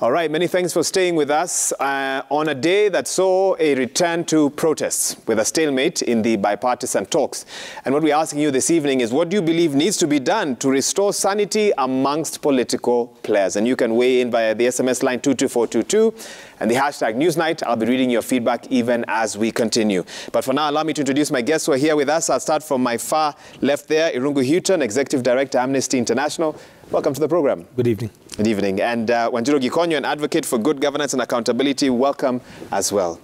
All right, many thanks for staying with us on a day that saw a return to protests with a stalemate in the bipartisan talks. And what we're asking you this evening is, what do you believe needs to be done to restore sanity amongst political players? And you can weigh in via the SMS line 22422 and the hashtag NEWSNIGHT. I'll be reading your feedback even as we continue. But for now, allow me to introduce my guests who are here with us. I'll start from my far left there, Irungu Gikonyo, Executive Director, Amnesty International. Welcome to the program. Good evening. Good evening. And Wanjiru Gikonyo, an advocate for good governance and accountability. Welcome as well.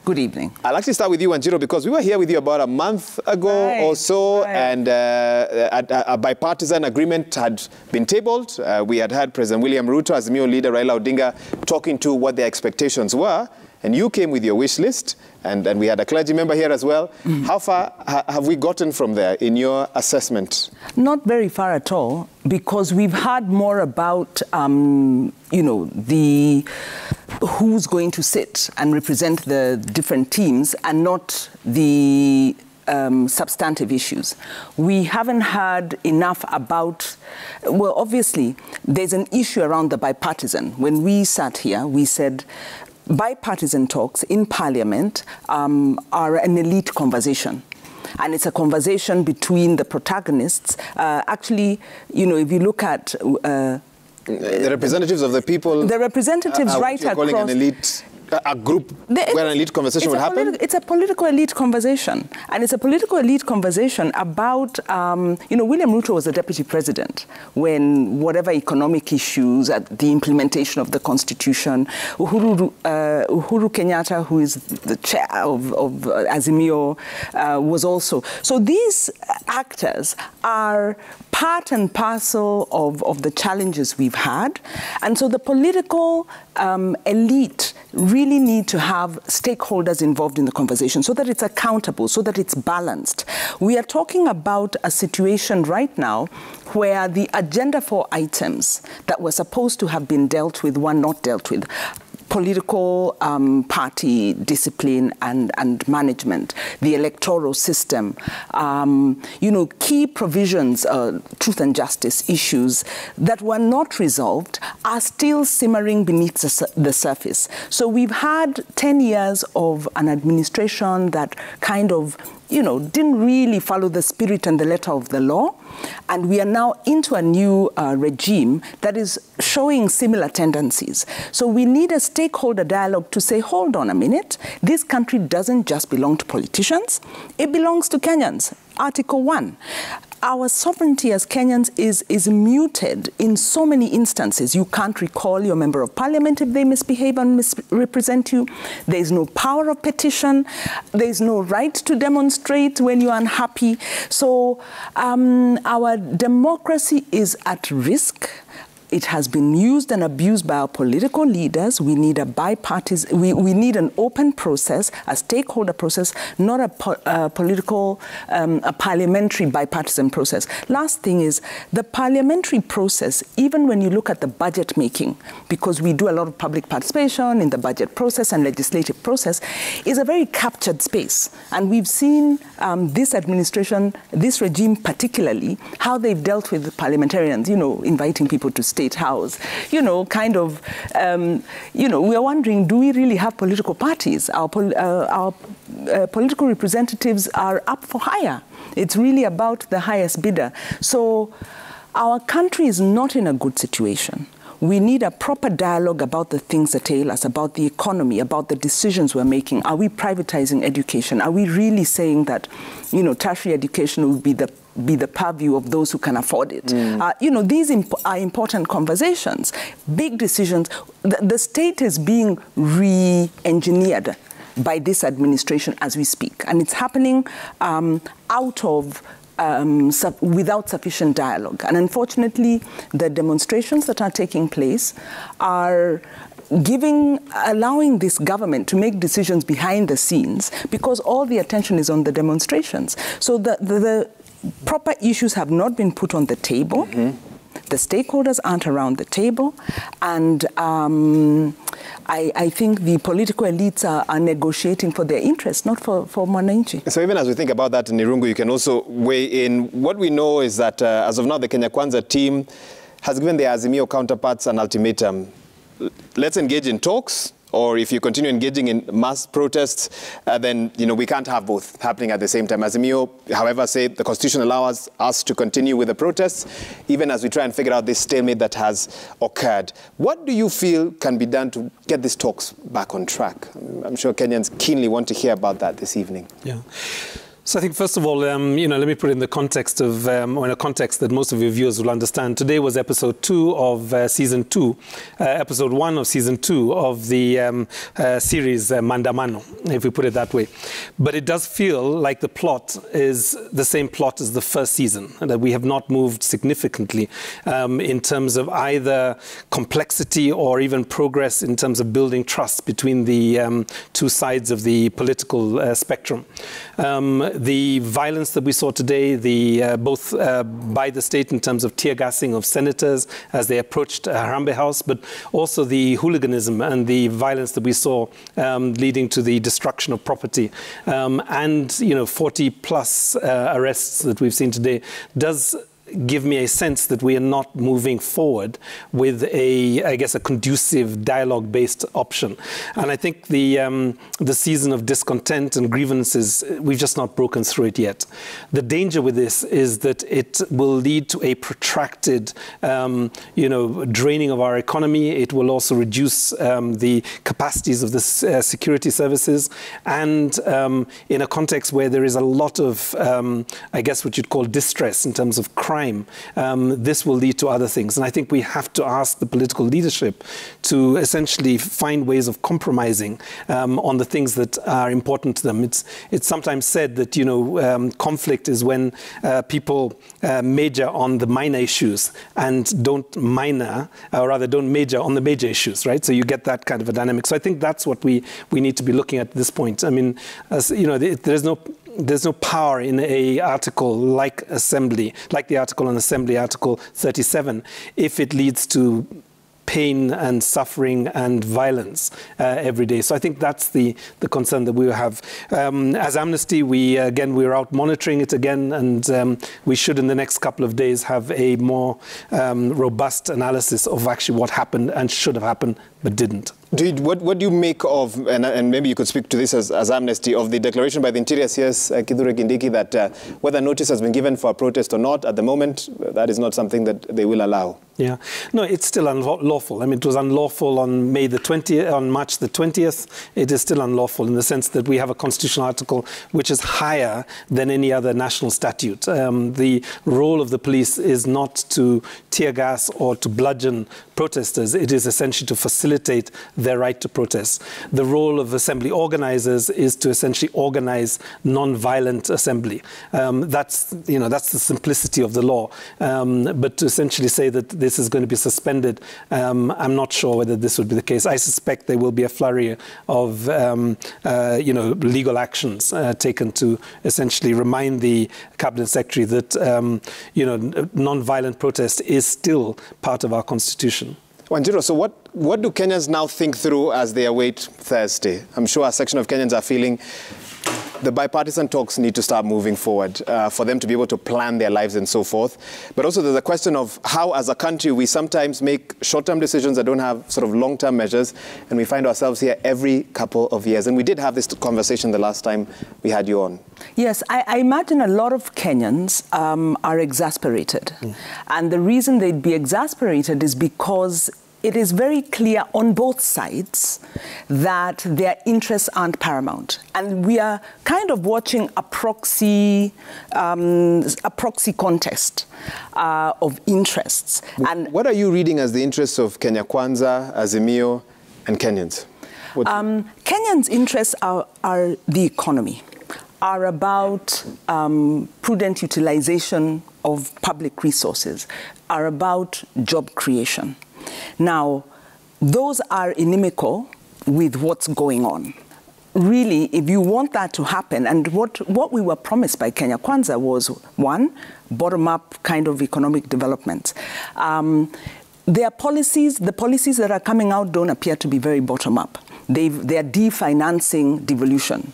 Good evening. I'll actually start with you, Wanjiru, because we were here with you about a month ago or so, and a bipartisan agreement had been tabled. We had had President William Ruto, Azimio leader Raila Odinga, talking to what their expectations were. And you came with your wish list, and we had a clergy member here as well. How far have we gotten from there in your assessment? Not very far at all, because we've heard more about, you know, who's going to sit and represent the different teams, and not the substantive issues. We haven't heard enough about, well, obviously, there's an issue around the bipartisan. When we sat here, we said, bipartisan talks in Parliament are an elite conversation. And it's a conversation between the protagonists. Actually, you know, if you look at the representatives of the people, the representatives right across, calling an elite, a group where an elite conversation would happen? It's a political elite conversation. And it's a political elite conversation about, you know, William Ruto was the deputy president when whatever economic issues, at the implementation of the constitution, Uhuru Kenyatta, who is the chair of Azimio, was also. So these actors are part and parcel of the challenges we've had. And so the political elite really need to have stakeholders involved in the conversation so that it's accountable, so that it's balanced. We are talking about a situation right now where the agenda 4 items that were supposed to have been dealt with were not dealt with. Political party discipline and management, the electoral system, you know, key provisions, truth and justice issues that were not resolved are still simmering beneath the surface. So we've had 10 years of an administration that kind of, you know, didn't really follow the spirit and the letter of the law. And we are now into a new regime that is showing similar tendencies. So we need a stakeholder dialogue to say, hold on a minute, this country doesn't just belong to politicians, it belongs to Kenyans. Article 1. Our sovereignty as Kenyans is muted in so many instances. You can't recall your member of parliament if they misbehave and misrepresent you. There's no power of petition. There's no right to demonstrate when you're unhappy. So our democracy is at risk. It has been used and abused by our political leaders. We need a bipartisan, we need an open process, a stakeholder process, not a political, a parliamentary bipartisan process. Last thing is, the parliamentary process, even when you look at the budget making, because we do a lot of public participation in the budget process and legislative process, is a very captured space. And we've seen this administration, this regime particularly, how they've dealt with the parliamentarians, you know, inviting people to State House, you know, kind of, you know, we are wondering, do we really have political parties? Our political representatives are up for hire. It's really about the highest bidder. So our country is not in a good situation. We need a proper dialogue about the things that ail us, about the economy, about the decisions we're making. Are we privatizing education? Are we really saying that, you know, tertiary education will be the purview of those who can afford it? You know, these are important conversations, big decisions. The state is being re-engineered by this administration as we speak, and it's happening out of without sufficient dialogue. And unfortunately, the demonstrations that are taking place are allowing this government to make decisions behind the scenes, because all the attention is on the demonstrations. So the proper issues have not been put on the table. The stakeholders aren't around the table, and I think the political elites are negotiating for their interests, not for Mwananchi. So even as we think about that, Irungu, you can also weigh in. What we know is that as of now, the Kenya Kwanza team has given the Azimio counterparts an ultimatum let's engage in talks, or if you continue engaging in mass protests, then we can't have both happening at the same time. Azimio, however, say the Constitution allows us to continue with the protests, even as we try and figure out this stalemate that has occurred. What do you feel can be done to get these talks back on track? I'm sure Kenyans keenly want to hear about that this evening. Yeah. So I think, first of all, let me put it in the context of, or in a context that most of your viewers will understand. Today was episode 2 of season 2, episode 1 of season 2 of the series Mandamano, if we put it that way. But it does feel like the plot is the same plot as the first season, and that we have not moved significantly in terms of either complexity or even progress in terms of building trust between the two sides of the political spectrum. The violence that we saw today, both by the state in terms of tear gassing of senators as they approached Harambee House, but also the hooliganism and the violence that we saw leading to the destruction of property, and 40 plus arrests that we've seen today does give me a sense that we are not moving forward with a conducive dialogue-based option. And I think the season of discontent and grievances, we've just not broken through it yet. The danger with this is that it will lead to a protracted, draining of our economy. It will also reduce the capacities of the security services. And in a context where there is a lot of, what you'd call distress in terms of crime, this will lead to other things. And I think we have to ask the political leadership to essentially find ways of compromising on the things that are important to them. It's sometimes said that, conflict is when people major on the minor issues and don't major on the major issues, right? So you get that kind of a dynamic. So I think that's what we need to be looking at this point. I mean, there's no power in a article like the article on Assembly, Article 37, if it leads to pain and suffering and violence every day. So I think that's the concern that we have. As Amnesty, we're out monitoring it again, and we should in the next couple of days have a more robust analysis of actually what happened and should have happened but didn't. What do you make of, and maybe you could speak to this as Amnesty, of the declaration by the Interior CS, Kithure Kindiki, that whether notice has been given for a protest or not, at the moment, that is not something that they will allow? Yeah, no, it's still unlawful. I mean, it was unlawful on March the 20th. It is still unlawful in the sense that we have a constitutional article which is higher than any other national statute. The role of the police is not to tear gas or to bludgeon protesters. It is essentially to facilitate their right to protest. The role of assembly organizers is to essentially organize non-violent assembly. That's the simplicity of the law. But to essentially say that this is going to be suspended, I'm not sure whether this would be the case. I suspect there will be a flurry of legal actions taken to essentially remind the Cabinet Secretary that non-violent protest is still part of our Constitution. Wanjiru, so what do Kenyans now think through as they await Thursday? I'm sure a section of Kenyans are feeling the bipartisan talks need to start moving forward for them to be able to plan their lives and so forth. But also there's a question of how, as a country, we sometimes make short-term decisions that don't have sort of long-term measures, and we find ourselves here every couple of years. And we did have this conversation the last time we had you on. Yes, I imagine a lot of Kenyans are exasperated. And the reason they'd be exasperated is because it is very clear on both sides that their interests aren't paramount. And we are kind of watching a proxy contest of interests. And what are you reading as the interests of Kenya Kwanza, Azimio, and Kenyans? Kenyans' interests are the economy, are about prudent utilization of public resources, are about job creation. Now, those are inimical with what's going on. Really, if you want that to happen, and what we were promised by Kenya Kwanza was, one, bottom-up kind of economic development. Their policies, the policies that are coming out don't appear to be very bottom-up. They are definancing devolution.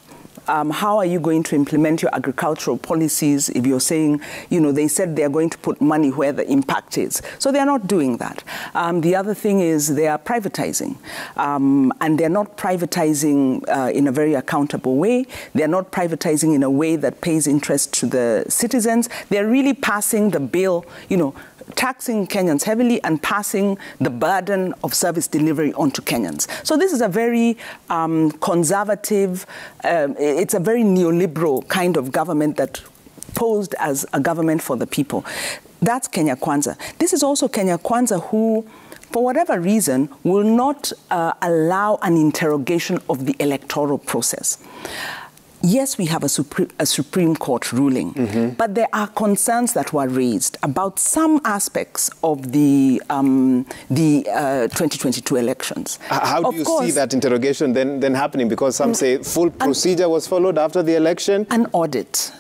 How are you going to implement your agricultural policies if you're saying, they said they're going to put money where the impact is. So they're not doing that. The other thing is they are privatizing. And they're not privatizing in a very accountable way. They're not privatizing in a way that pays interest to the citizens. They're really passing the bill, taxing Kenyans heavily and passing the burden of service delivery onto Kenyans. So this is a very conservative, it's a very neoliberal kind of government that posed as a government for the people. That's Kenya Kwanza. This is also Kenya Kwanza who, for whatever reason, will not allow an interrogation of the electoral process. Yes, we have a Supreme Court ruling, but there are concerns that were raised about some aspects of the 2022 elections. How do you see that interrogation then happening? Because some say full procedure was followed after the election? An audit.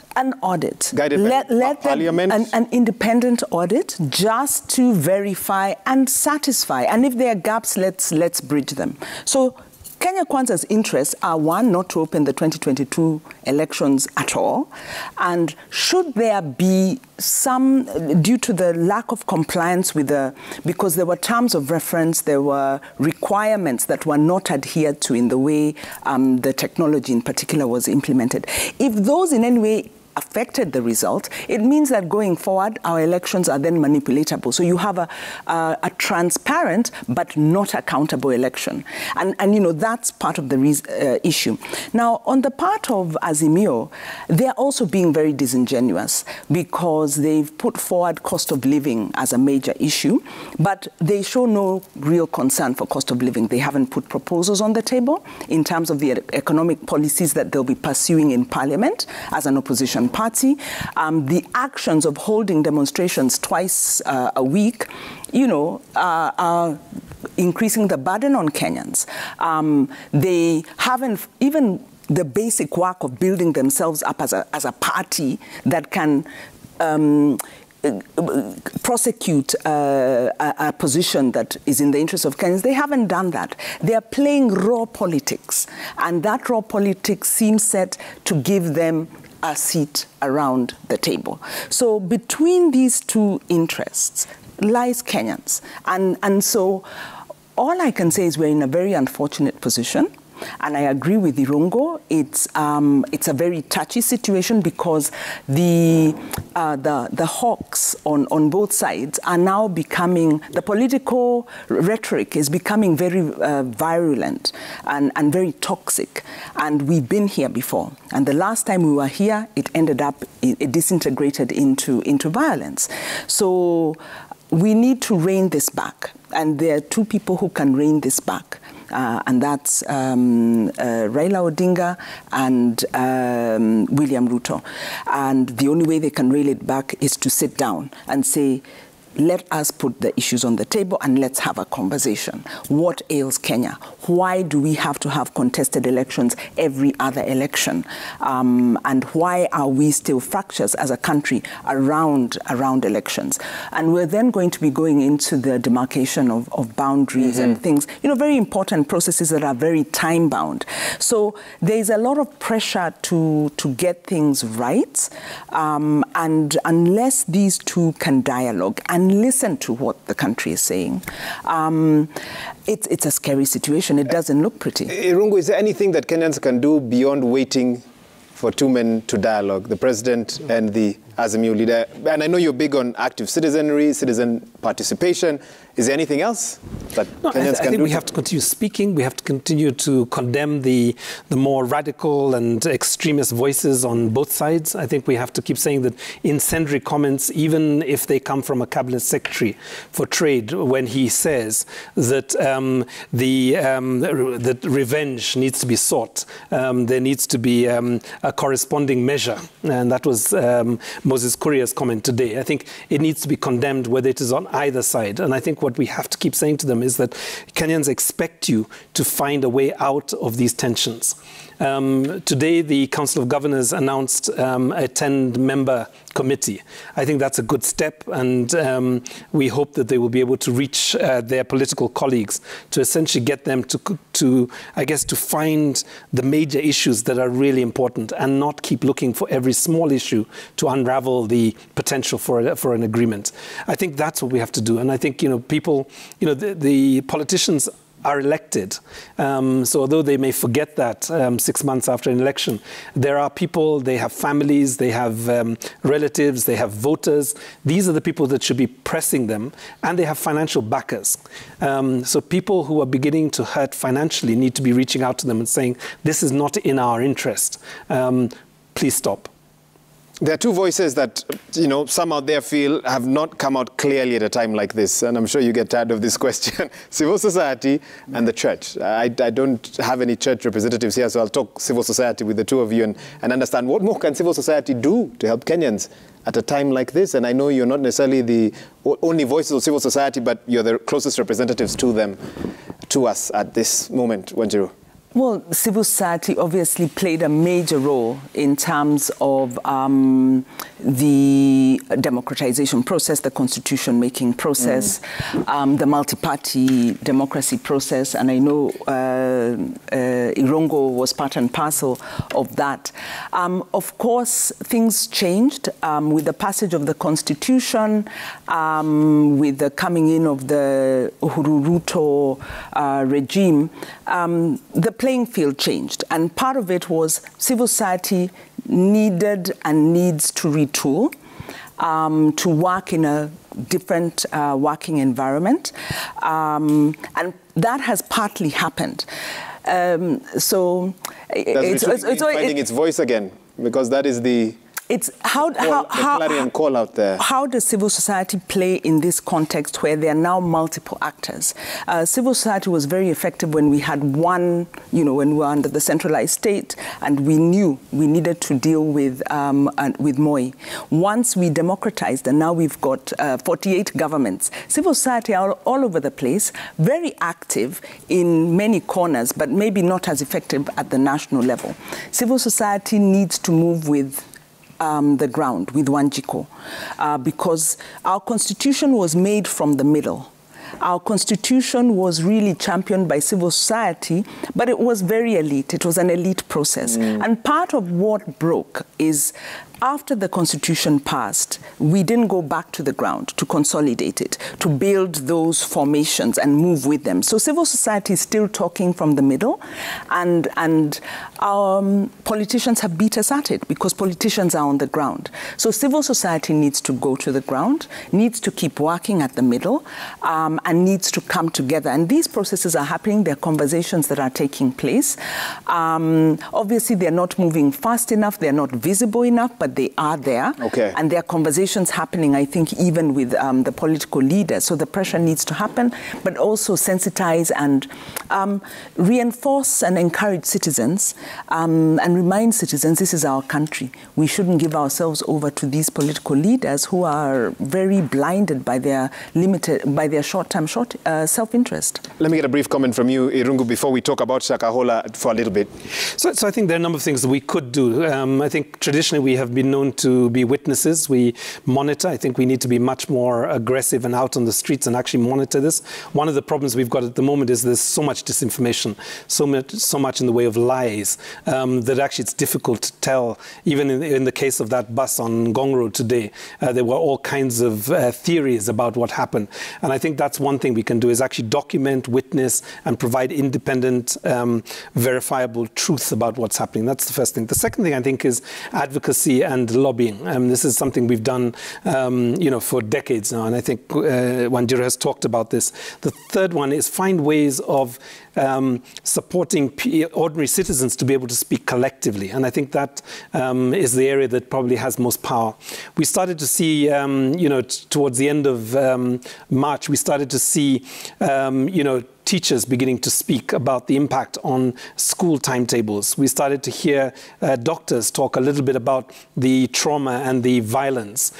Guided by Parliament? An independent audit just to verify and satisfy. And if there are gaps, let's bridge them. So Kenya Kwanza's interests are, one, not to open the 2022 elections at all. And should there be some, due to the lack of compliance with because there were terms of reference, there were requirements that were not adhered to in the way the technology in particular was implemented. If those in any way affected the result, it means that going forward, our elections are then manipulatable. So you have a transparent but not accountable election. And that's part of the issue. Now, on the part of Azimio, they're also being very disingenuous because they've put forward cost of living as a major issue, but they show no real concern for cost of living. They haven't put proposals on the table in terms of the economic policies that they'll be pursuing in Parliament as an opposition party. The actions of holding demonstrations twice a week, are increasing the burden on Kenyans. They haven't even the basic work of building themselves up as a party that can prosecute a position that is in the interest of Kenyans. They haven't done that. They are playing raw politics, and that raw politics seems set to give them a seat around the table. So between these two interests lies Kenyans. And so all I can say is we're in a very unfortunate position. And I agree with Irungo. It's a very touchy situation because the hawks on both sides are now becoming, the political rhetoric is becoming very virulent and very toxic. And we've been here before. And the last time we were here, it ended up, it disintegrated into violence. So we need to rein this back. And there are two people who can rein this back. And that's Raila Odinga and William Ruto. And the only way they can reel it back is to sit down and say, let us put the issues on the table and let's have a conversation. What ails Kenya? Why do we have to have contested elections every other election? And why are we still fractures as a country around elections? And we're then going to be going into the demarcation of boundaries and things, very important processes that are very time-bound. So there's a lot of pressure to get things right. And unless these two can dialogue and listen to what the country is saying, it's a scary situation. It doesn't look pretty. Irungu, is there anything that Kenyans can do beyond waiting for two men to dialogue, the president and the Azimio leader? And I know you're big on active citizenry, citizen participation. Is there anything else that Kenyans can do? I think we have to continue speaking. We have to continue to condemn the more radical and extremist voices on both sides. I think we have to keep saying that incendiary comments, even if they come from a cabinet secretary for trade, when he says that that revenge needs to be sought, there needs to be a corresponding measure, and that was Moses Kuria's comment today. I think it needs to be condemned whether it is on either side, and I think what we have to keep saying to them is that Kenyans expect you to find a way out of these tensions. Today, the Council of Governors announced a 10-member committee. I think that's a good step, and we hope that they will be able to reach their political colleagues to essentially get them to find the major issues that are really important and not keep looking for every small issue to unravel the potential for an agreement. I think that's what we have to do, and I think people, the politicians are elected. So although they may forget that 6 months after an election, there are people, they have families, they have relatives, they have voters. These are the people that should be pressing them, and they have financial backers. So people who are beginning to hurt financially need to be reaching out to them and saying, this is not in our interest. Please stop. There are two voices that, some out there feel have not come out clearly at a time like this. And I'm sure you get tired of this question. Civil society and the church. I don't have any church representatives here, so I'll talk civil society with the two of you and understand what more can civil society do to help Kenyans at a time like this. And I know you're not necessarily the only voices of civil society, but you're the closest representatives to them, to us at this moment. Wanjiru. Well, civil society obviously played a major role in terms of the democratization process, the constitution-making process, the multi-party democracy process, and I know Irongo was part and parcel of that. Of course, things changed with the passage of the constitution, with the coming in of the Uhuru Ruto regime. The playing field changed, and part of it was civil society needed and needs to retool to work in a different working environment, and that has partly happened. So it's finding its voice again, because that is the clarion call out there. How does civil society play in this context where there are now multiple actors? Civil society was very effective when we had one, when we were under the centralized state, and we knew we needed to deal with Moi. Once we democratized, and now we've got 48 governments, civil society are all over the place, very active in many corners, but maybe not as effective at the national level. Civil society needs to move with the ground, with Wanjiru, because our constitution was made from the middle. Our constitution was really championed by civil society, but it was very elite. It was an elite process. And part of what broke is after the constitution passed, we didn't go back to the ground to consolidate it, to build those formations and move with them. So civil society is still talking from the middle, and our politicians have beat us at it because politicians are on the ground. So civil society needs to go to the ground, needs to keep working at the middle, and needs to come together. And these processes are happening. There are conversations that are taking place. Obviously, they're not moving fast enough. They're not visible enough, but they are there. Okay. And there are conversations happening, I think, even with the political leaders. So the pressure needs to happen, but also sensitize and reinforce and encourage citizens and remind citizens this is our country. We shouldn't give ourselves over to these political leaders who are very blinded by their short-term self-interest. Let me get a brief comment from you, Irungu, before we talk about Shakahola for a little bit. So I think there are a number of things that we could do. I think traditionally we have been known to be witnesses. We monitor. I think we need to be much more aggressive and out on the streets and actually monitor this. One of the problems we've got at the moment is there's so much disinformation, so much in the way of lies, that actually it's difficult to tell. Even in the case of that bus on Ngong Road today, there were all kinds of theories about what happened. And I think that's one thing we can do, is actually document, witness, and provide independent, verifiable truth about what's happening. That's the first thing. The second thing, I think, is advocacy and lobbying. This is something we've done, for decades now, and I think Wanjiru has talked about this. The third one is find ways of supporting ordinary citizens to be able to speak collectively, and I think that is the area that probably has most power. We started to see, towards the end of March, we started to see, teachers beginning to speak about the impact on school timetables. We started to hear doctors talk a little bit about the trauma and the violence.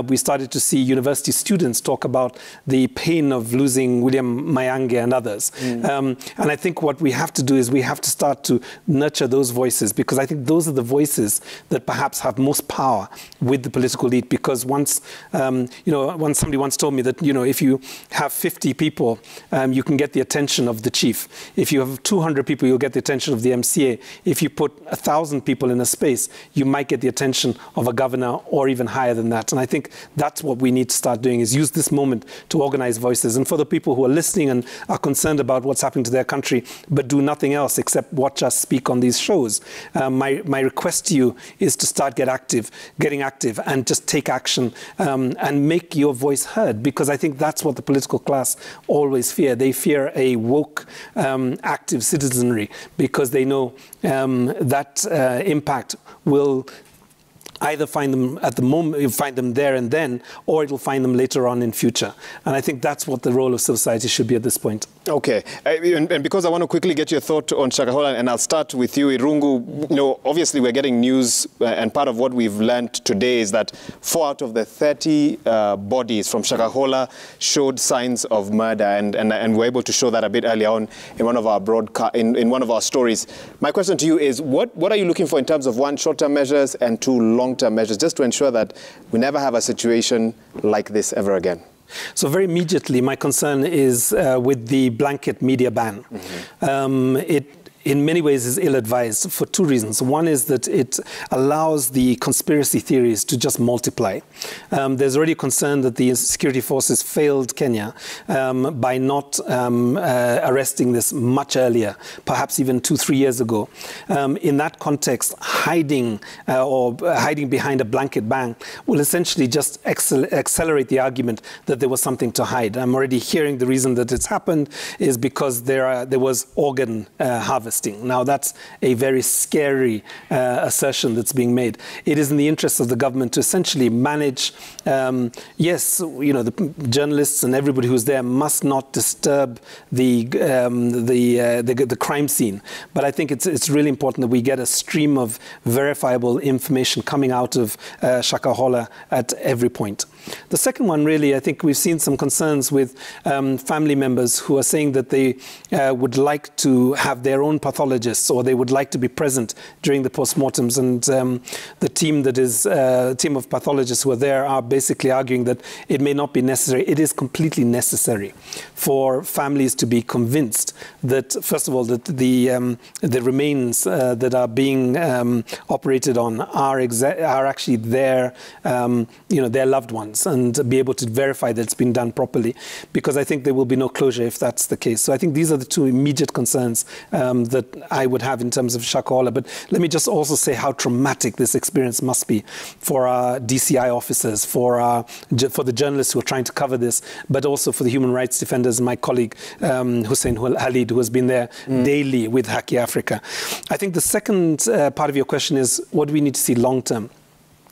We started to see university students talk about the pain of losing William Mayange and others. And I think what we have to do is we have to start to nurture those voices, because I think those are the voices that perhaps have most power with the political elite. Because once, once somebody once told me that, if you have 50 people, you can get the attention of the chief. If you have 200 people, you'll get the attention of the MCA. If you put 1,000 people in a space, you might get the attention of a governor or even higher than that. And I think that's what we need to start doing, is use this moment to organize voices. And for the people who are listening and are concerned about what's happening to their country, but do nothing else except watch us speak on these shows, my request to you is to start getting active and just take action and make your voice heard, because I think that's what the political class always fear. They fear a woke, active citizenry, because they know that impact will either find them at the moment, you find them there and then, or it'll find them later on in future. And I think that's what the role of civil society should be at this point. Okay, and because I want to quickly get your thought on Shakahola, and I'll start with you, Irungu. Obviously we're getting news, and part of what we've learned today is that 4 out of the 30 bodies from Shakahola showed signs of murder, and we're able to show that a bit earlier on in one of our in one of our stories. My question to you is, what are you looking for in terms of, one, short-term measures, and two, long-term measures, just to ensure that we never have a situation like this ever again? So very immediately, my concern is with the blanket media ban. It in many ways is ill-advised for two reasons. One is that it allows the conspiracy theories to just multiply. There's already concern that the security forces failed Kenya by not arresting this much earlier, perhaps even 2-3 years ago. In that context, hiding behind a blanket ban will essentially just accelerate the argument that there was something to hide. I'm already hearing the reason that it's happened is because there was organ harvesting. Now, that's a very scary assertion that's being made. It is in the interest of the government to essentially manage, yes, the journalists and everybody who's there must not disturb the crime scene. But I think it's really important that we get a stream of verifiable information coming out of Shakahola at every point. The second one, really, I think we've seen some concerns with family members who are saying that they would like to have their own pathologists, or they would like to be present during the postmortems. And the team team of pathologists who are there are basically arguing that it may not be necessary. It is completely necessary for families to be convinced that, first of all, that the remains that are being operated on are actually their loved ones, and be able to verify that it's been done properly, because I think there will be no closure if that's the case. So I think these are the two immediate concerns that I would have in terms of Shakahola. But let me just also say how traumatic this experience must be for our DCI officers, for the journalists who are trying to cover this, but also for the human rights defenders, my colleague Hussein Halid, who has been there daily with Haki Africa. I think the second part of your question is, what do we need to see long term?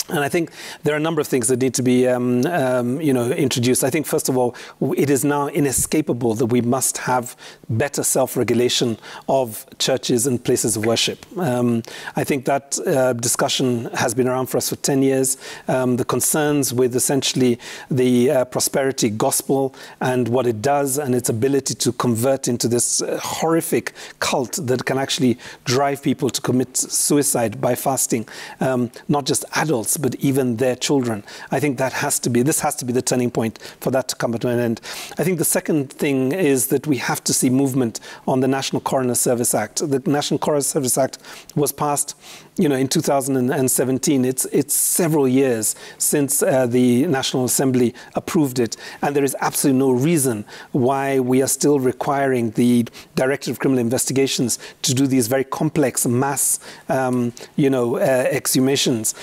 And I think there are a number of things that need to be, introduced. I think, first of all, it is now inescapable that we must have better self-regulation of churches and places of worship. I think that discussion has been around for us for 10 years. The concerns with essentially the prosperity gospel and what it does, and its ability to convert into this horrific cult that can actually drive people to commit suicide by fasting, not just adults, but even their children. I think this has to be the turning point for that to come to an end. I think the second thing is that we have to see movement on the National Coroner Service Act. The National Coroner Service Act was passed in 2017. It's several years since the National Assembly approved it, and there is absolutely no reason why we are still requiring the Director of Criminal Investigations to do these very complex mass, exhumations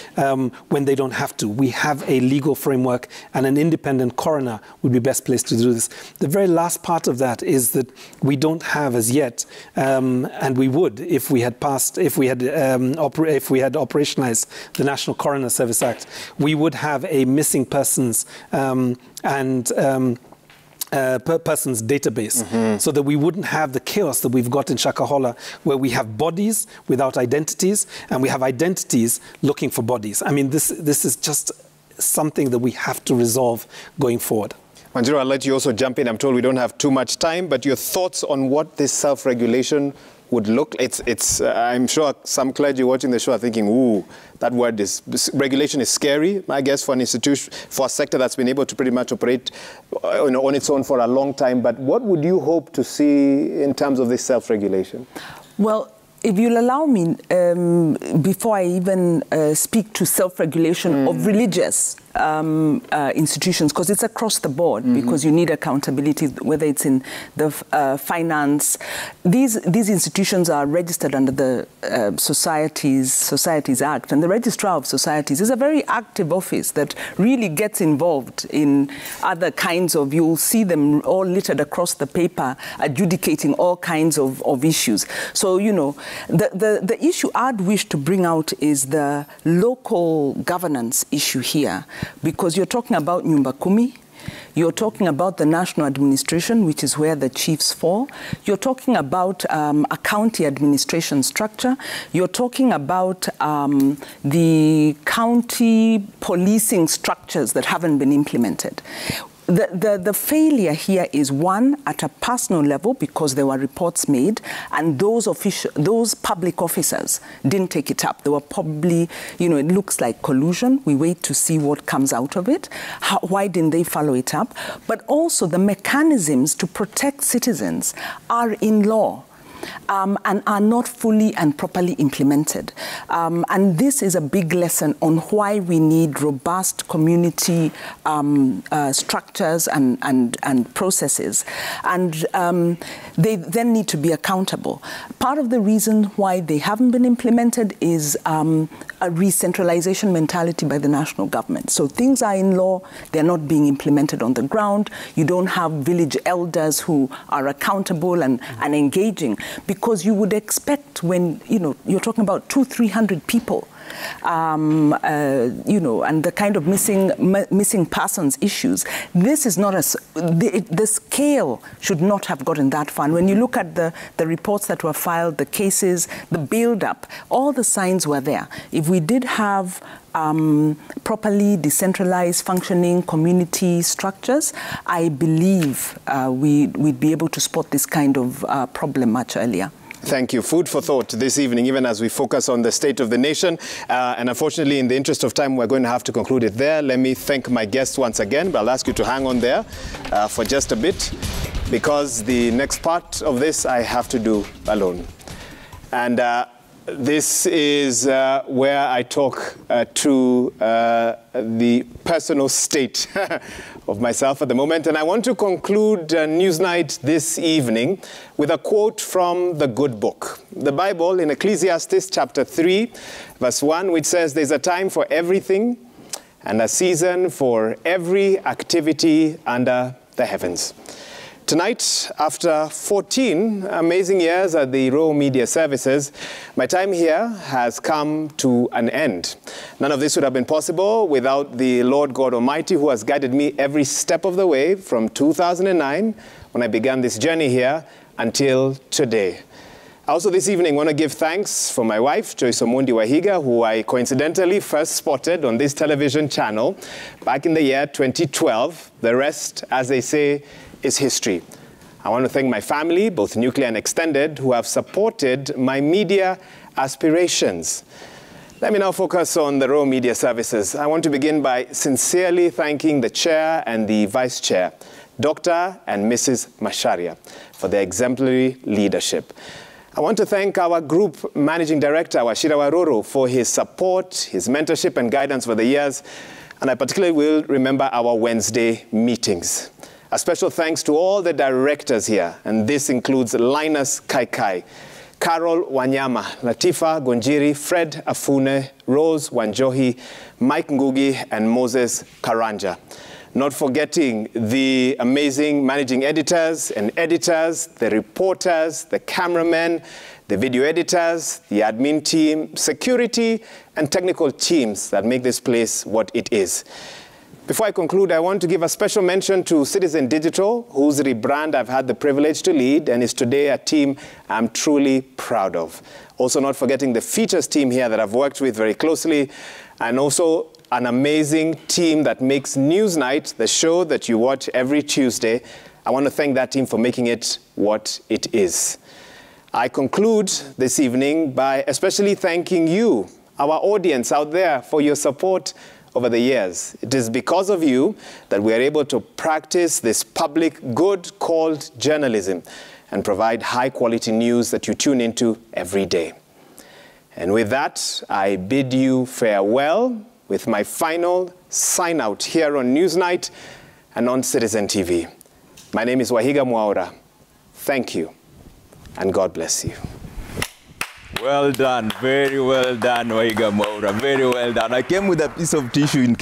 when they don't have to. We have a legal framework, and an independent coroner would be best placed to do this. The very last part of that is that we don't have as yet, and we would if we had operationalized the National Coroner Service Act, we would have a missing persons and person's database, so that we wouldn't have the chaos that we've got in Shakahola, where we have bodies without identities and we have identities looking for bodies. I mean, this is just something that we have to resolve going forward. Wanjiru, I'll let you also jump in. I'm told we don't have too much time, but your thoughts on what this self-regulation would look. I'm sure some clergy watching the show are thinking, ooh, that word is, regulation is scary, I guess, for an institution, for a sector that's been able to pretty much operate on its own for a long time. But what would you hope to see in terms of this self-regulation? Well, if you'll allow me, before I even speak to self-regulation of religious institutions, because it's across the board, because you need accountability, whether it's in the finance. These institutions are registered under the Societies Act, and the Registrar of Societies is a very active office that really gets involved in other kinds of, you'll see them all littered across the paper, adjudicating all kinds of issues. So, you know, the issue I'd wish to bring out is the local governance issue here, because you're talking about Nyumba Kumi, you're talking about the national administration, which is where the chiefs fall. You're talking about a county administration structure. You're talking about the county policing structures that haven't been implemented. The failure here is, one, at a personal level, because there were reports made, and those public officers didn't take it up. They were probably, you know, it looks like collusion. We wait to see what comes out of it. Why didn't they follow it up? But also the mechanisms to protect citizens are in law. And are not fully and properly implemented. And this is a big lesson on why we need robust community structures and processes. And they then need to be accountable. Part of the reason why they haven't been implemented is a re-centralization mentality by the national government. So things are in law, they're not being implemented on the ground. You don't have village elders who are accountable and engaging, because you would expect, when, you know, you're talking about 200-300 people, you know, and the kind of missing persons issues. This is not the scale should not have gotten that far. And when you look at the reports that were filed, the cases, the build-up, all the signs were there. If we did have properly decentralized, functioning community structures, I believe we'd be able to spot this kind of problem much earlier. Thank you. Food for thought this evening, even as we focus on the state of the nation. And unfortunately, in the interest of time, we're going to have to conclude it there. Let me thank my guests once again, but I'll ask you to hang on there for just a bit, because the next part of this I have to do alone. And this is where I talk to the personal state of myself at the moment. And I want to conclude Newsnight this evening with a quote from the good book, the Bible, in Ecclesiastes chapter 3, verse 1, which says, "There's a time for everything and a season for every activity under the heavens." Tonight, after 14 amazing years at the Raw Media Services, my time here has come to an end. None of this would have been possible without the Lord God Almighty, who has guided me every step of the way from 2009, when I began this journey here, until today. I also this evening want to give thanks for my wife, Joyce Omondi Wahiga, who I coincidentally first spotted on this television channel back in the year 2012. The rest, as they say, is history. I want to thank my family, both nuclear and extended, who have supported my media aspirations. Let me now focus on the Raw Media Services. I want to begin by sincerely thanking the chair and the vice chair, Dr. and Mrs. Macharia, for their exemplary leadership. I want to thank our group managing director, Wachira Waroro, for his support, his mentorship and guidance for the years. And I particularly will remember our Wednesday meetings. A special thanks to all the directors here, and this includes Linus Kaikai, Carol Wanyama, Latifa Gonjiri, Fred Afune, Rose Wanjohi, Mike Ngugi, and Moses Karanja. Not forgetting the amazing managing editors and editors, the reporters, the cameramen, the video editors, the admin team, security, and technical teams that make this place what it is. Before I conclude, I want to give a special mention to Citizen Digital, whose rebrand I've had the privilege to lead, and is today a team I'm truly proud of. Also not forgetting the features team here that I've worked with very closely, and also an amazing team that makes Newsnight, the show that you watch every Tuesday. I want to thank that team for making it what it is. I conclude this evening by especially thanking you, our audience out there, for your support over the years. It is because of you that we are able to practice this public good called journalism and provide high-quality news that you tune into every day. And with that, I bid you farewell with my final sign-out here on Newsnight and on Citizen TV. My name is Wahiga Mwaura. Thank you, and God bless you. Well done, very well done, Wahiga Mwaura, very well done. I came with a piece of tissue in